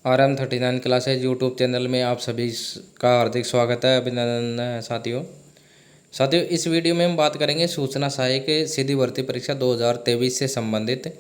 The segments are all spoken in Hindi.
RM39 क्लासेज यूट्यूब चैनल में आप सभी का हार्दिक स्वागत है, अभिनंदन है साथियों। इस वीडियो में हम बात करेंगे सूचना सहायक सीधी भर्ती परीक्षा 2023 से संबंधित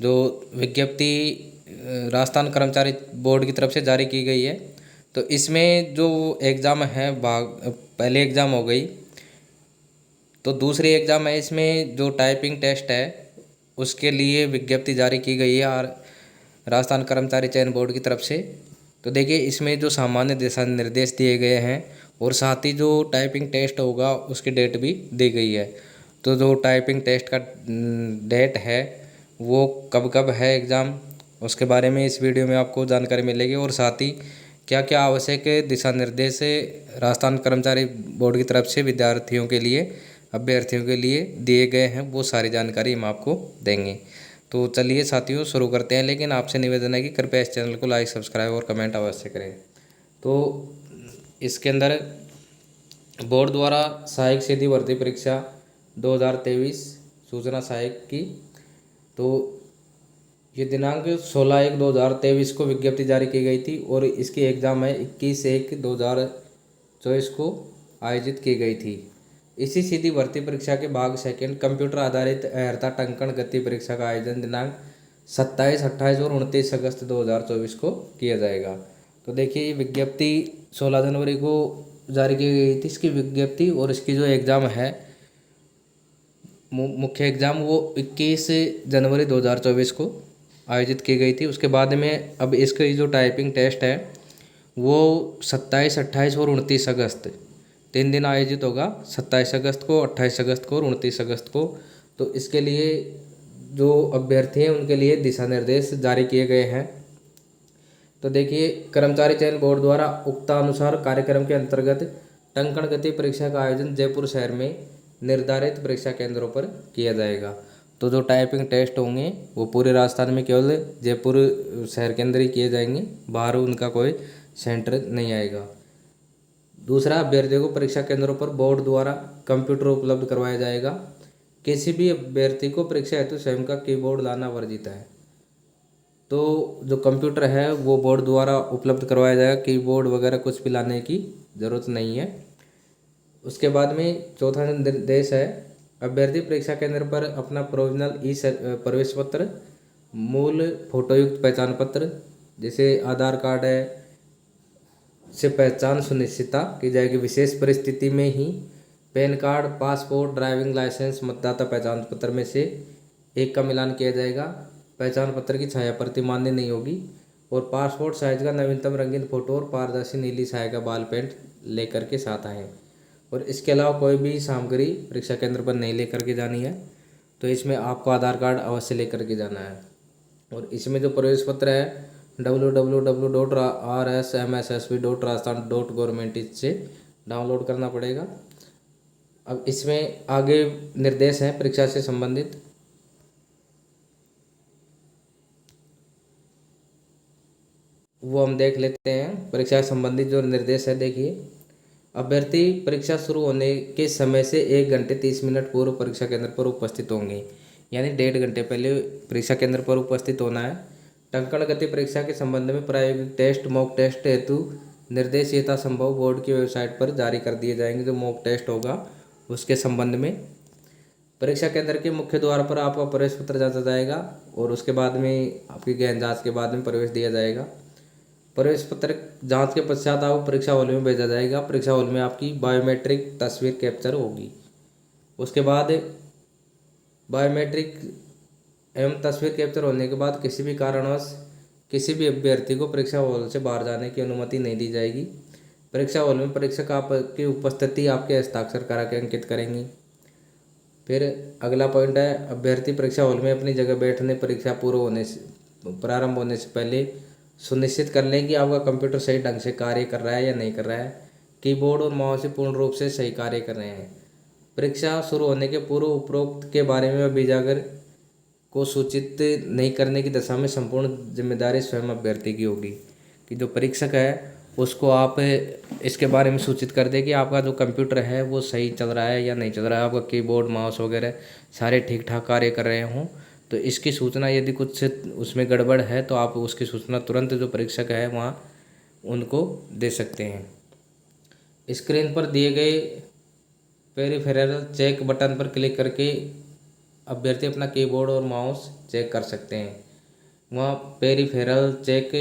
जो विज्ञप्ति राजस्थान कर्मचारी बोर्ड की तरफ से जारी की गई है। तो इसमें जो एग्ज़ाम है पहले एग्ज़ाम हो गई, तो दूसरी एग्ज़ाम है इसमें जो टाइपिंग टेस्ट है उसके लिए विज्ञप्ति जारी की गई है और राजस्थान कर्मचारी चयन बोर्ड की तरफ से। तो देखिए इसमें जो सामान्य दिशा निर्देश दिए गए हैं और साथ ही जो टाइपिंग टेस्ट होगा उसकी डेट भी दी गई है। तो जो टाइपिंग टेस्ट का डेट है वो कब कब है एग्ज़ाम, उसके बारे में इस वीडियो में आपको जानकारी मिलेगी और साथ ही क्या क्या आवश्यक दिशा निर्देश राजस्थान कर्मचारी बोर्ड की तरफ से विद्यार्थियों के लिए अभ्यर्थियों के लिए दिए गए हैं वो सारी जानकारी हम आपको देंगे। तो चलिए साथियों शुरू करते हैं, लेकिन आपसे निवेदन है कि कृपया इस चैनल को लाइक सब्सक्राइब और कमेंट अवश्य करें। तो इसके अंदर बोर्ड द्वारा सहायक सीधी भर्ती परीक्षा 2023 सूचना सहायक की, तो ये दिनांक 16/1/2023 को विज्ञप्ति जारी की गई थी और इसकी एग्ज़ाम है 21/1/2024 को आयोजित की गई थी। इसी सीधी भर्ती परीक्षा के भाग सेकंड कंप्यूटर आधारित अर्हता टंकण गति परीक्षा का आयोजन दिनांक 27, 28 और 29 अगस्त 2024 को किया जाएगा। तो देखिए विज्ञप्ति 16 जनवरी को जारी की गई थी इसकी विज्ञप्ति, और इसकी जो एग्ज़ाम है मुख्य एग्ज़ाम वो 21 जनवरी 2024 को आयोजित की गई थी। उसके बाद में अब इसकी जो टाइपिंग टेस्ट है वो 27, 28 और 29 अगस्त 3 दिन आयोजित होगा, 27 अगस्त को, 28 अगस्त को और 29 अगस्त को। तो इसके लिए जो अभ्यर्थी हैं उनके लिए दिशा निर्देश जारी किए गए हैं। तो देखिए कर्मचारी चयन बोर्ड द्वारा उक्तानुसार कार्यक्रम के अंतर्गत टंकण गति परीक्षा का आयोजन जयपुर शहर में निर्धारित परीक्षा केंद्रों पर किया जाएगा। तो जो टाइपिंग टेस्ट होंगे वो पूरे राजस्थान में केवल जयपुर शहर के अंदर ही किए जाएंगे, बाहर उनका कोई सेंटर नहीं आएगा। दूसरा, अभ्यर्थियों को परीक्षा केंद्रों पर बोर्ड द्वारा कंप्यूटर उपलब्ध करवाया जाएगा। किसी भी अभ्यर्थी को परीक्षा हेतु स्वयं का कीबोर्ड लाना वर्जित है। तो जो कंप्यूटर है वो बोर्ड द्वारा उपलब्ध करवाया जाएगा, कीबोर्ड वगैरह कुछ भी लाने की ज़रूरत नहीं है। उसके बाद में चौथा निर्देश है, अभ्यर्थी परीक्षा केंद्र पर अपना प्रोविजनल प्रवेश पत्र, मूल फोटोयुक्त पहचान पत्र जैसे आधार कार्ड है से पहचान सुनिश्चितता की जाएगी। विशेष परिस्थिति में ही PAN card, passport, driving licence, मतदाता पहचान पत्र में से एक का मिलान किया जाएगा। पहचान पत्र की छाया प्रति मान्य नहीं होगी और पासपोर्ट साइज का नवीनतम रंगीन फोटो और पारदर्शी नीली स्याही का बाल पेंट लेकर के साथ आएँ। और इसके अलावा कोई भी सामग्री परीक्षा केंद्र पर नहीं लेकर के जानी है। तो इसमें आपको आधार कार्ड अवश्य लेकर के जाना है। और इसमें जो प्रवेश पत्र है www.rsmssb.rajasthan.government से डाउनलोड करना पड़ेगा। अब इसमें आगे निर्देश हैं परीक्षा से संबंधित। वो हम देख लेते हैं। परीक्षा से संबंधित जो निर्देश है, देखिए अभ्यर्थी परीक्षा शुरू होने के समय से 1 घंटे 30 मिनट पूर्व परीक्षा केंद्र पर उपस्थित होंगे, यानी 1.5 घंटे पहले परीक्षा केंद्र पर उपस्थित होना है। टंकण गति परीक्षा के संबंध में प्रायोगिक टेस्ट, मॉक टेस्ट हेतु निर्देश यथासंभव बोर्ड की वेबसाइट पर जारी कर दिए जाएंगे। जो मॉक टेस्ट होगा उसके संबंध में परीक्षा केंद्र के मुख्य द्वार पर आपका प्रवेश पत्र जांचा जाएगा और उसके बाद में आपकी गहन जाँच के बाद में प्रवेश दिया जाएगा। प्रवेश पत्र जांच के पश्चात आपको परीक्षा हॉल में भेजा जाएगा। परीक्षा हॉल में आपकी बायोमेट्रिक तस्वीर कैप्चर होगी। उसके बाद बायोमेट्रिक एवं तस्वीर कैप्चर होने के बाद किसी भी कारणवश किसी भी अभ्यर्थी को परीक्षा हॉल से बाहर जाने की अनुमति नहीं दी जाएगी। परीक्षा हॉल में परीक्षक आपकी उपस्थिति आपके हस्ताक्षर करा के अंकित करेंगी। फिर अगला पॉइंट है, अभ्यर्थी परीक्षा हॉल में अपनी जगह बैठने परीक्षा प्रारंभ होने से पहले सुनिश्चित कर लें कि आपका कंप्यूटर सही ढंग से कार्य कर रहा है या नहीं कर रहा है। कीबोर्ड और माउस पूर्ण रूप से सही कार्य कर रहे हैं। परीक्षा शुरू होने के पूर्व उपरोक्त के बारे में अभिभावक को सूचित नहीं करने की दशा में संपूर्ण जिम्मेदारी स्वयं अभ्यर्थी की होगी। कि जो परीक्षक है उसको आप इसके बारे में सूचित कर दें कि आपका जो कंप्यूटर है वो सही चल रहा है या नहीं चल रहा है, आपका कीबोर्ड, माउस वगैरह सारे ठीक ठाक कार्य कर रहे हों। तो इसकी सूचना यदि कुछ उसमें गड़बड़ है तो आप उसकी सूचना तुरंत जो परीक्षक है वहाँ उनको दे सकते हैं। स्क्रीन पर दिए गए पेरिफेरल चेक बटन पर क्लिक करके अभ्यर्थी अपना कीबोर्ड और माउस चेक कर सकते हैं। वहाँ पेरिफेरल चेक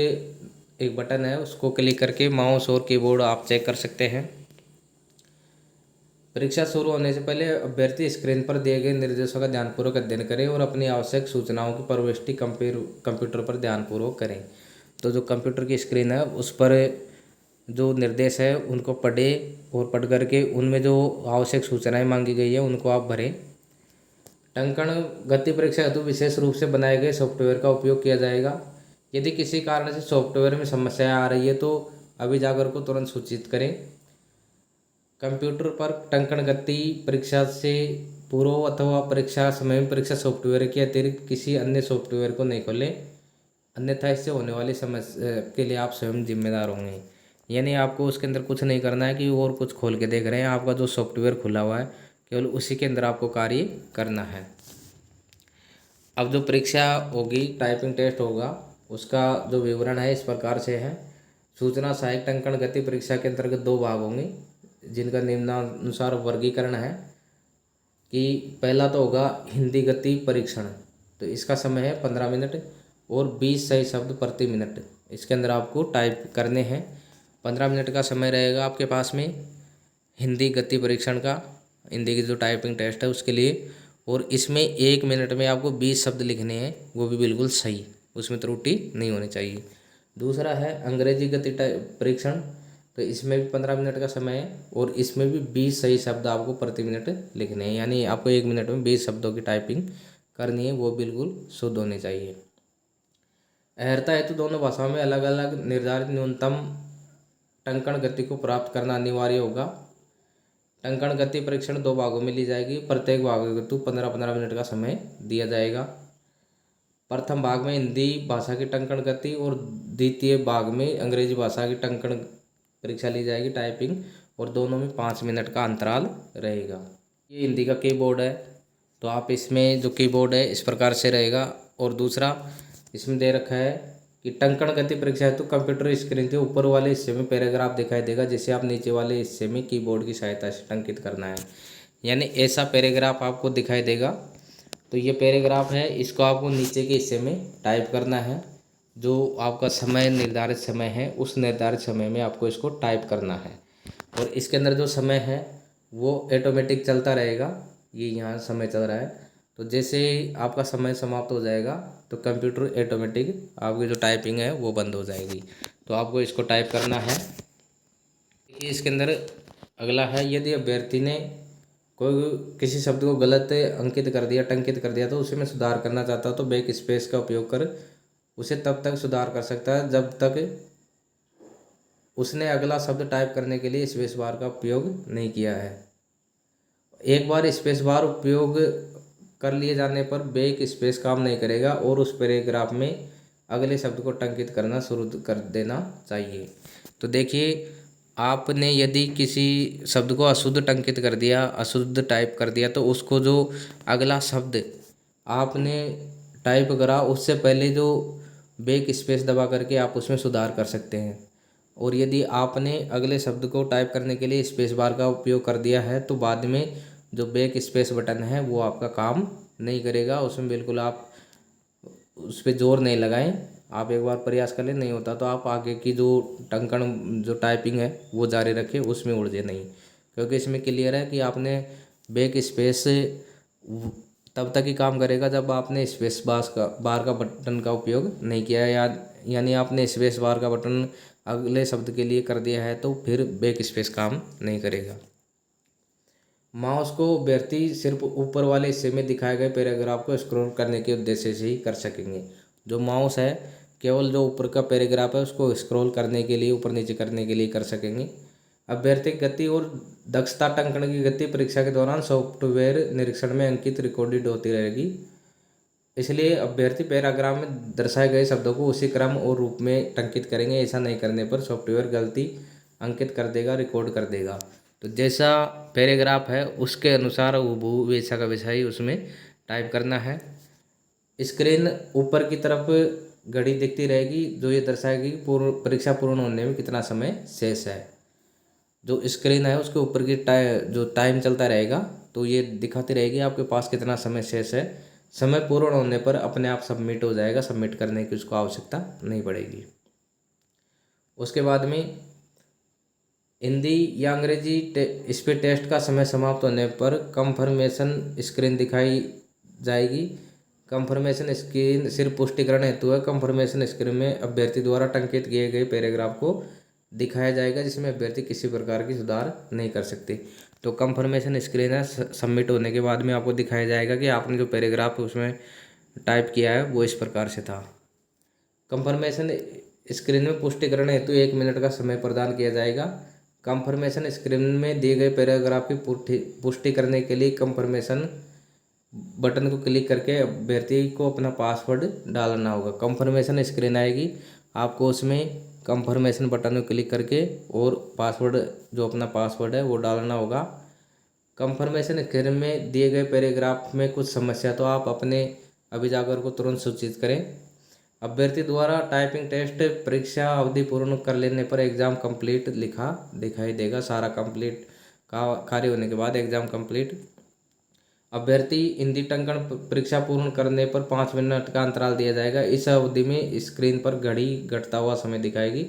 एक बटन है, उसको क्लिक करके माउस और कीबोर्ड आप चेक कर सकते हैं। परीक्षा शुरू होने से पहले अभ्यर्थी स्क्रीन पर दिए गए निर्देशों का ध्यानपूर्वक अध्ययन करें और अपनी आवश्यक सूचनाओं की प्रविष्टि कंप्यूटर पर ध्यानपूर्वक करें। तो जो कंप्यूटर की स्क्रीन है उस पर जो निर्देश है उनको पढ़े और पढ़ करके उनमें जो आवश्यक सूचनाएं मांगी गई है उनको आप भरें। टंकण गति परीक्षा हेतु विशेष रूप से बनाए गए सॉफ्टवेयर का उपयोग किया जाएगा। यदि किसी कारण से सॉफ्टवेयर में समस्या आ रही है तो अभिजागर को तुरंत सूचित करें। कंप्यूटर पर टंकण गति परीक्षा से पूर्व अथवा परीक्षा समय में परीक्षा सॉफ्टवेयर के अतिरिक्त किसी अन्य सॉफ्टवेयर को नहीं खोलें, अन्यथा इससे होने वाली समस्या के लिए आप स्वयं जिम्मेदार होंगे। यानी आपको उसके अंदर कुछ नहीं करना है कि और कुछ खोल के देख रहे हैं, आपका जो सॉफ्टवेयर खुला हुआ है केवल उसी के अंदर आपको कार्य करना है। अब जो परीक्षा होगी, टाइपिंग टेस्ट होगा, उसका जो विवरण है इस प्रकार से है। सूचना सहायक टंकण गति परीक्षा के अंतर्गत 2 भाग होंगे जिनका निम्नानुसार वर्गीकरण है कि पहला तो होगा हिंदी गति परीक्षण। तो इसका समय है 15 मिनट और 20 सही शब्द प्रति मिनट इसके अंदर आपको टाइप करने हैं। 15 मिनट का समय रहेगा आपके पास में हिंदी गति परीक्षण का, हिंदी की जो टाइपिंग टेस्ट है उसके लिए। और इसमें 1 मिनट में आपको 20 शब्द लिखने हैं, वो भी बिल्कुल सही, उसमें त्रुटि नहीं होनी चाहिए। दूसरा है अंग्रेजी गति परीक्षण। तो इसमें भी 15 मिनट का समय है और इसमें भी 20 सही शब्द आपको प्रति मिनट लिखने हैं। यानी आपको 1 मिनट में 20 शब्दों की टाइपिंग करनी है, वो बिल्कुल शुद्ध होनी चाहिए। अर्हता हेतु दोनों भाषाओं में अलग अलग निर्धारित न्यूनतम टंकण गति को प्राप्त करना अनिवार्य होगा। टंकण गति परीक्षण 2 भागों में ली जाएगी, प्रत्येक भाग हेतु 15-15 मिनट का समय दिया जाएगा। प्रथम भाग में हिंदी भाषा की टंकण गति और द्वितीय भाग में अंग्रेजी भाषा की टंकण परीक्षा ली जाएगी टाइपिंग, और दोनों में 5 मिनट का अंतराल रहेगा। ये हिंदी का कीबोर्ड है, तो आप इसमें जो कीबोर्ड है इस प्रकार से रहेगा। और दूसरा इसमें दे रखा है कि टंकण गति परीक्षा है तो कंप्यूटर स्क्रीन के ऊपर वाले हिस्से में पैराग्राफ दिखाई देगा, जिसे आप नीचे वाले हिस्से में कीबोर्ड की सहायता से टंकित करना है। यानी ऐसा पैराग्राफ आपको दिखाई देगा, तो ये पैराग्राफ है, इसको आपको नीचे के हिस्से में टाइप करना है। जो आपका समय निर्धारित समय है उस निर्धारित समय में आपको इसको टाइप करना है। और इसके अंदर जो समय है वो ऑटोमेटिक चलता रहेगा। ये यहाँ समय चल रहा है, तो जैसे ही आपका समय समाप्त हो जाएगा तो कंप्यूटर ऑटोमेटिक आपकी जो टाइपिंग है वो बंद हो जाएगी। तो आपको इसको टाइप करना है। इसके अंदर अगला है, यदि अभ्यर्थी ने कोई किसी शब्द को गलत अंकित कर दिया, टंकित कर दिया, तो उसे में सुधार करना चाहता हो तो बैक स्पेस का उपयोग कर उसे तब तक सुधार कर सकता है जब तक उसने अगला शब्द टाइप करने के लिए स्पेस बार का उपयोग नहीं किया है। एक बार स्पेस बार उपयोग कर लिए जाने पर बैक स्पेस काम नहीं करेगा और उस पैराग्राफ में अगले शब्द को टंकित करना शुरू कर देना चाहिए। तो देखिए, आपने यदि किसी शब्द को अशुद्ध टंकित कर दिया, अशुद्ध टाइप कर दिया, तो उसको जो अगला शब्द आपने टाइप करा उससे पहले जो बैक स्पेस दबा करके आप उसमें सुधार कर सकते हैं। और यदि आपने अगले शब्द को टाइप करने के लिए स्पेस बार का उपयोग कर दिया है तो बाद में जो बैक स्पेस बटन है वो आपका काम नहीं करेगा, उसमें बिल्कुल आप उस पर जोर नहीं लगाएं। आप एक बार प्रयास कर लें, नहीं होता तो आप आगे की जो टंकण जो टाइपिंग है वो जारी रखें, उसमें उलझे नहीं। क्योंकि इसमें क्लियर है कि आपने बैक स्पेस तब तक ही काम करेगा जब आपने स्पेस बार का बटन का उपयोग नहीं किया है, यानी आपने स्पेस बार का बटन अगले शब्द के लिए कर दिया है तो फिर बैक स्पेस काम नहीं करेगा। माउस को अभ्यर्थी सिर्फ ऊपर वाले हिस्से में दिखाए गए पैराग्राफ को स्क्रॉल करने के उद्देश्य से ही कर सकेंगे। जो माउस है केवल जो ऊपर का पैराग्राफ है उसको स्क्रॉल करने के लिए, ऊपर नीचे करने के लिए कर सकेंगे। अभ्यर्थी गति और दक्षता टंकण की गति परीक्षा के दौरान सॉफ्टवेयर निरीक्षण में अंकित रिकॉर्डेड होती रहेगी। इसलिए अभ्यर्थी पैराग्राफ में दर्शाए गए शब्दों को उसी क्रम और रूप में टंकित करेंगे। ऐसा नहीं करने पर सॉफ्टवेयर गलती अंकित कर देगा, रिकॉर्ड कर देगा। तो जैसा पैराग्राफ है उसके अनुसार हूबहू वैसा का वैसा ही उसमें टाइप करना है। स्क्रीन ऊपर की तरफ घड़ी दिखती रहेगी जो ये दर्शाएगी पूर्ण परीक्षा पूर्ण होने में कितना समय शेष है। जो स्क्रीन है उसके ऊपर की जो टाइम चलता रहेगा तो ये दिखाती रहेगी आपके पास कितना समय शेष है। समय पूर्ण होने पर अपने आप सबमिट हो जाएगा, सबमिट करने की उसको आवश्यकता नहीं पड़ेगी। उसके बाद में हिंदी या अंग्रेजी इस पे टेस्ट का समय समाप्त होने पर कंफर्मेशन स्क्रीन दिखाई जाएगी। कंफर्मेशन स्क्रीन सिर्फ पुष्टिकरण हेतु है। कंफर्मेशन स्क्रीन में अभ्यर्थी द्वारा टंकित किए गए पैराग्राफ को दिखाया जाएगा जिसमें अभ्यर्थी किसी प्रकार की सुधार नहीं कर सकते। तो कंफर्मेशन स्क्रीन है, सबमिट होने के बाद में आपको दिखाया जाएगा कि आपने जो पैराग्राफ उसमें टाइप किया है वो इस प्रकार से था। कंफर्मेशन स्क्रीन में पुष्टिकरण हेतु 1 मिनट का समय प्रदान किया जाएगा। कंफर्मेशन स्क्रीन में दिए गए पैराग्राफ की पुष्टि करने के लिए कंफर्मेशन बटन को क्लिक करके अभ्यर्थी को अपना पासवर्ड डालना होगा। कंफर्मेशन स्क्रीन आएगी, आपको उसमें कंफर्मेशन बटन को क्लिक करके और पासवर्ड जो अपना पासवर्ड है वो डालना होगा। कंफर्मेशन स्क्रीन में दिए गए पैराग्राफ में कुछ समस्या तो आप अपने अभिभावक को तुरंत सूचित करें। अभ्यर्थी द्वारा टाइपिंग टेस्ट परीक्षा अवधि पूर्ण कर लेने पर एग्ज़ाम कंप्लीट लिखा दिखाई देगा। सारा कंप्लीट का कार्य होने के बाद एग्ज़ाम कंप्लीट। अभ्यर्थी हिंदी टंकण परीक्षा पूर्ण करने पर 5 मिनट का अंतराल दिया जाएगा। इस अवधि में स्क्रीन पर घड़ी घटता हुआ समय दिखाएगी।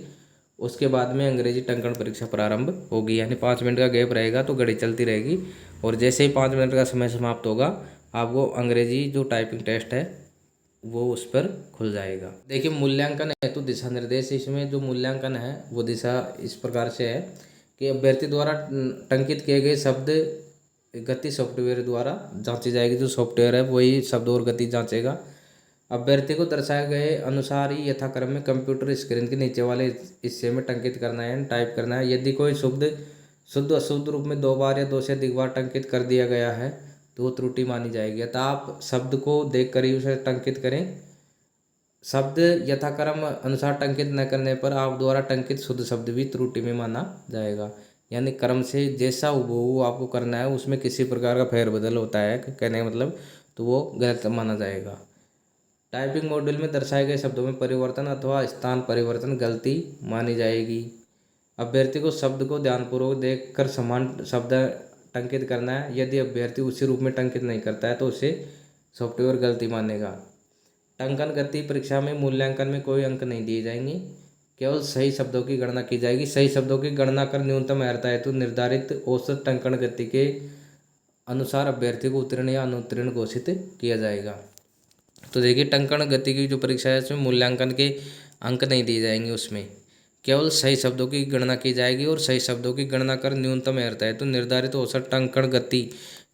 उसके बाद में अंग्रेजी टंकण परीक्षा प्रारंभ होगी, यानी 5 मिनट का गैप रहेगा तो घड़ी चलती रहेगी और जैसे ही 5 मिनट का समय समाप्त होगा आपको अंग्रेजी जो टाइपिंग टेस्ट है वो उस पर खुल जाएगा। देखिए मूल्यांकन हेतु दिशा निर्देश, इसमें जो मूल्यांकन है वो दिशा इस प्रकार से है कि अभ्यर्थी द्वारा टंकित किए गए शब्द गति सॉफ्टवेयर द्वारा जांची जाएगी। जो सॉफ्टवेयर है वही शब्द और गति जांचेगा। अभ्यर्थी को दर्शाए गए अनुसार ही यथाक्रम में कंप्यूटर स्क्रीन के नीचे वाले हिस्से में टंकित करना है, टाइप करना है। यदि कोई शब्द शुद्ध अशुद्ध रूप में 2 बार या 2 से अधिक बार टंकित कर दिया गया है तो वो त्रुटि मानी जाएगी। अतः आप शब्द को देखकर ही उसे टंकित करें। शब्द यथाक्रम अनुसार टंकित न करने पर आप द्वारा टंकित शुद्ध शब्द भी त्रुटि में माना जाएगा। यानी क्रम से जैसा वो आपको करना है उसमें किसी प्रकार का फेरबदल होता है कहने का मतलब, तो वो गलत माना जाएगा। टाइपिंग मॉड्यूल में दर्शाए गए शब्दों में परिवर्तन अथवा स्थान परिवर्तन गलती मानी जाएगी। अभ्यर्थी को शब्द को ध्यानपूर्वक देखकर समान शब्द टंकित करना है। यदि अभ्यर्थी उसी रूप में टंकित नहीं करता है तो उसे सॉफ्टवेयर गलती मानेगा। टंकन गति परीक्षा में मूल्यांकन में कोई अंक नहीं दिए जाएंगे, केवल सही शब्दों की गणना की जाएगी। सही शब्दों की गणना कर न्यूनतम अर्हता हेतु निर्धारित औसत टंकन गति के अनुसार अभ्यर्थी को उत्तीर्ण या अनुत्तीर्ण घोषित किया जाएगा। तो देखिए टंकन गति की जो परीक्षा है उसमें मूल्यांकन के अंक नहीं दिए जाएंगे, उसमें केवल सही शब्दों की गणना की जाएगी और सही शब्दों की गणना कर न्यूनतम अर्हता हेतु निर्धारित औसत टंकन गति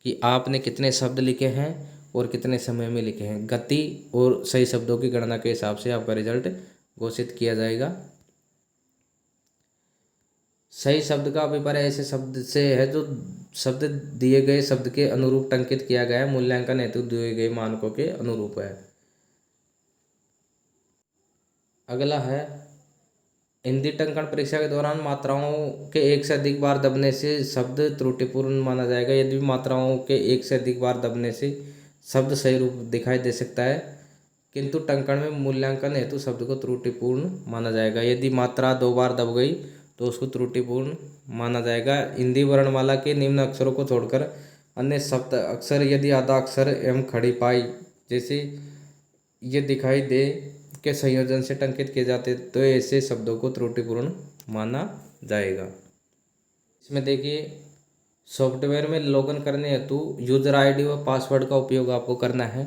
कि आपने कितने शब्द लिखे हैं और कितने समय में लिखे हैं, गति और सही शब्दों की गणना के हिसाब से आपका रिजल्ट घोषित किया जाएगा। सही शब्द का अभिप्राय ऐसे शब्द से है जो शब्द दिए गए शब्द के अनुरूप टंकित किया गया है, मूल्यांकन हेतु दिए गए मानकों के अनुरूप है। अगला है हिंदी टंकण परीक्षा के दौरान मात्राओं के एक से अधिक बार दबने से शब्द त्रुटिपूर्ण माना जाएगा। यदि मात्राओं के एक से अधिक बार दबने से शब्द सही रूप दिखाई दे सकता है किंतु टंकण में मूल्यांकन हेतु शब्द को त्रुटिपूर्ण माना जाएगा। यदि मात्रा 2 बार दब गई तो उसको त्रुटिपूर्ण माना जाएगा। हिंदी वर्णमाला के निम्न अक्षरों को छोड़कर अन्य सप्त अक्षर यदि आधा अक्षर एवं खड़ी पाई जैसे ये दिखाई दे के संयोजन से टंकित किए जाते तो ऐसे शब्दों को त्रुटिपूर्ण माना जाएगा। इसमें देखिए सॉफ्टवेयर में लॉगिन करने हेतु यूज़र आईडी व पासवर्ड का उपयोग आपको करना है।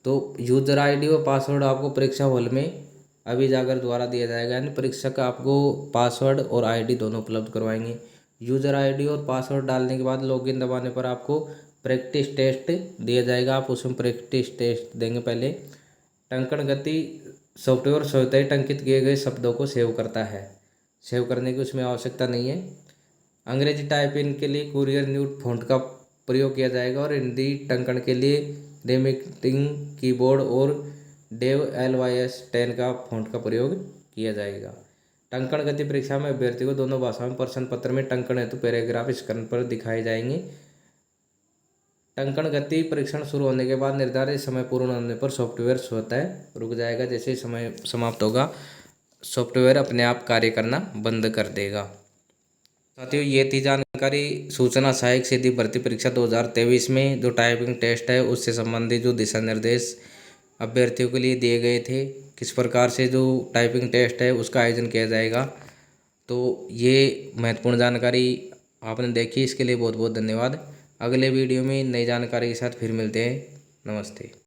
तो यूज़र आईडी व पासवर्ड आपको परीक्षा हॉल में अभिजागर द्वारा दिया जाएगा, यानी परीक्षक आपको पासवर्ड और आईडी दोनों उपलब्ध करवाएंगे। यूज़र आईडी और पासवर्ड डालने के बाद लॉगिन दबाने पर आपको प्रैक्टिस टेस्ट दिया जाएगा, आप उसमें प्रैक्टिस टेस्ट देंगे। पहले टंकण गति सॉफ्टवेयर स्वतः ही टंकित किए गए शब्दों को सेव करता है, सेव करने की उसमें आवश्यकता नहीं है। अंग्रेजी टाइपिंग के लिए कुरियर न्यूट फॉन्ट का प्रयोग किया जाएगा और हिंदी टंकण के लिए रेमिटिंग कीबोर्ड और डेव LYS 10 का फॉन्ट का प्रयोग किया जाएगा। टंकण गति परीक्षा में अभ्यर्थी को दोनों भाषाओं में प्रश्न पत्र में टंकण हेतु पैराग्राफ स्क्रीन पर दिखाए जाएंगे। टंकण गति परीक्षण शुरू होने के बाद निर्धारित समय पूर्ण होने पर सॉफ्टवेयर स्वतः रुक जाएगा। जैसे ही समय समाप्त होगा सॉफ्टवेयर अपने आप कार्य करना बंद कर देगा। साथियों, ये थी जानकारी सूचना सहायक सीधी भर्ती परीक्षा 2023 में जो टाइपिंग टेस्ट है उससे संबंधित जो दिशा निर्देश अभ्यर्थियों के लिए दिए गए थे, किस प्रकार से जो टाइपिंग टेस्ट है उसका आयोजन किया जाएगा। तो ये महत्वपूर्ण जानकारी आपने देखी, इसके लिए बहुत बहुत धन्यवाद। अगले वीडियो में नई जानकारी के साथ फिर मिलते हैं। नमस्ते।